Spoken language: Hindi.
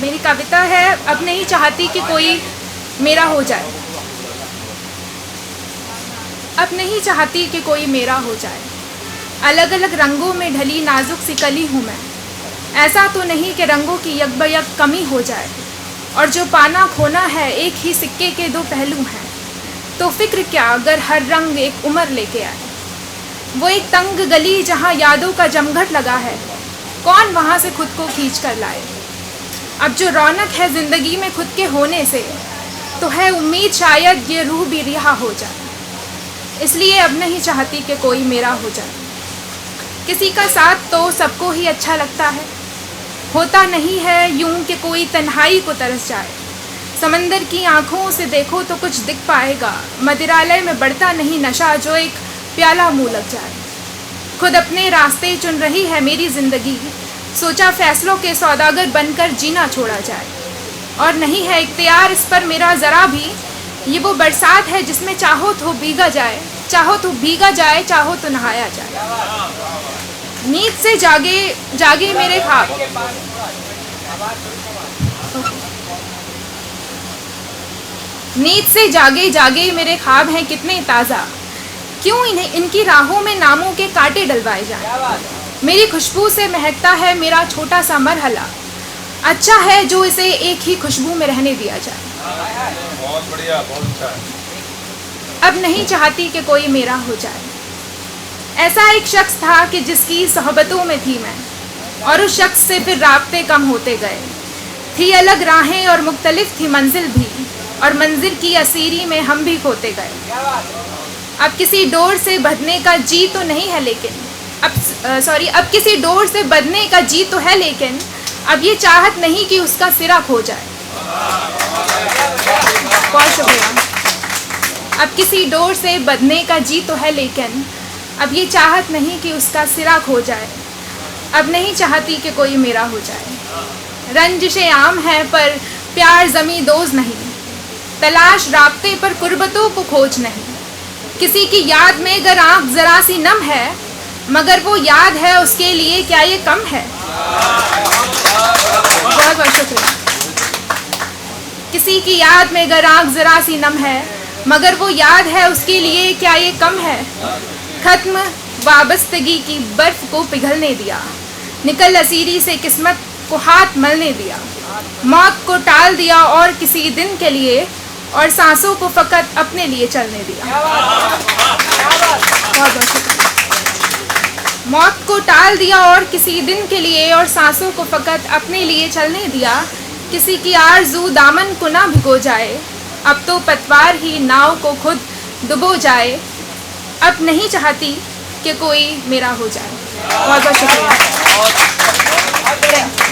मेरी कविता है, अब नहीं चाहती कि कोई मेरा हो जाए। अब नहीं चाहती कि कोई मेरा हो जाए। अलग अलग रंगों में ढली नाजुक सी कली हूँ मैं। ऐसा तो नहीं कि रंगों की यकबयक कमी हो जाए। और जो पाना खोना है, एक ही सिक्के के दो पहलू हैं। तो फिक्र क्या अगर हर रंग एक उम्र लेके आए। वो एक तंग गली जहाँ यादों का जमघट लगा है, कौन वहाँ से खुद को खींच कर लाए। अब जो रौनक है ज़िंदगी में खुद के होने से, तो है उम्मीद शायद ये रूह भी रिहा हो जाए। इसलिए अब नहीं चाहती कि कोई मेरा हो जाए। किसी का साथ तो सबको ही अच्छा लगता है। होता नहीं है यूं कि कोई तन्हाई को तरस जाए। समंदर की आंखों से देखो तो कुछ दिख पाएगा। मदिरालय में बढ़ता नहीं नशा जो एक प्याला मुँह लग जाए। खुद अपने रास्ते चुन रही है मेरी ज़िंदगी। सोचा फैसलों के सौदागर बनकर जीना छोड़ा जाए। और नहीं है इख्तियार इस पर मेरा ज़रा भी। ये वो बरसात है जिसमें चाहो तो भीगा जाए, चाहो तो भीगा जाए, चाहो तो नहाया जाए। नींद से जागे जागे मेरे ख्वाब। नींद से जागे जागे मेरे ख्वाब हैं कितने ताज़ा। क्यों इन्हें इनकी राहों में नामों के कांटे डलवाए जाएं। मेरी खुशबू से महकता है मेरा छोटा सा मरहला। अच्छा है जो इसे एक ही खुशबू में रहने दिया जाए। बहुत बढ़िया, बहुत अच्छा है। अब नहीं चाहती कि कोई मेरा हो जाए। ऐसा एक शख्स था कि जिसकी सोहबतों में थी मैं, और उस शख्स से फिर राब्ते कम होते गए। थी अलग राहें और मुख्तलिफ थी मंजिल भी, और मंजिल की असीरी में हम भी खोते गए। अब किसी डोर से बंधने का जी तो नहीं है लेकिन अब किसी डोर से बंधने का जी तो है लेकिन अब ये चाहत नहीं कि उसका सिरा खो जाए। बहुत शुक्रिया। अब किसी डोर से बंधने का जी तो है लेकिन अब ये चाहत नहीं कि उसका सिरा खो जाए। अब नहीं चाहती कि कोई मेरा हो जाए। रंजिशें आम है पर प्यार ज़मी दोज़ नहीं। तलाश राब्ते पर कुर्बतों को खोज नहीं। किसी की याद में अगर आँख ज़रा सी नम है, मगर वो याद है उसके लिए क्या ये कम है। बहुत बहुत शुक्रिया। किसी की याद में अगर आँख ज़रा सी नम है, मगर वो याद है उसके लिए क्या ये कम है। ख़त्म वाबस्तगी की बर्फ़ को पिघलने दिया। निकल असीरी से किस्मत को हाथ मलने दिया। मौत को टाल दिया और किसी दिन के लिए, और सांसों को फ़कत अपने लिए चलने दिया। बहुत बहुत शुक्रिया। मौत को टाल दिया और किसी दिन के लिए, और सांसों को फ़कत अपने लिए चलने दिया। किसी की आरज़ू दामन को ना भिगो जाए। अब तो पतवार ही नाव को खुद डुबो जाए। अब नहीं चाहती कि कोई मेरा हो जाए। बहुत बहुत शुक्रिया।